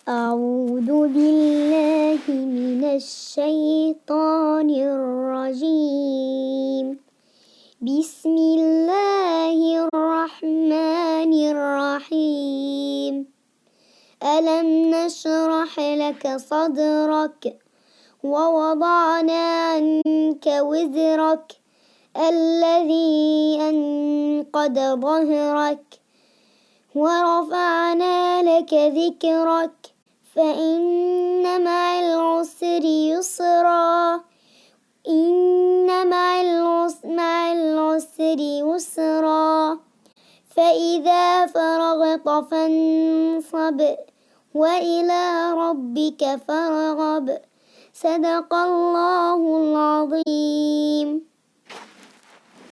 أعوذ بالله من الشيطان الرجيم. بسم الله الرحمن الرحيم. ألم نشرح لك صدرك ووضعنا عنك وزرك الذي أنقض ظهرك ورفعنا لك ذكرك فإن مع العسر يسرا مع العسر يسرا فإذا فرغت فانصب وإلى ربك فارغب. صدق الله العظيم.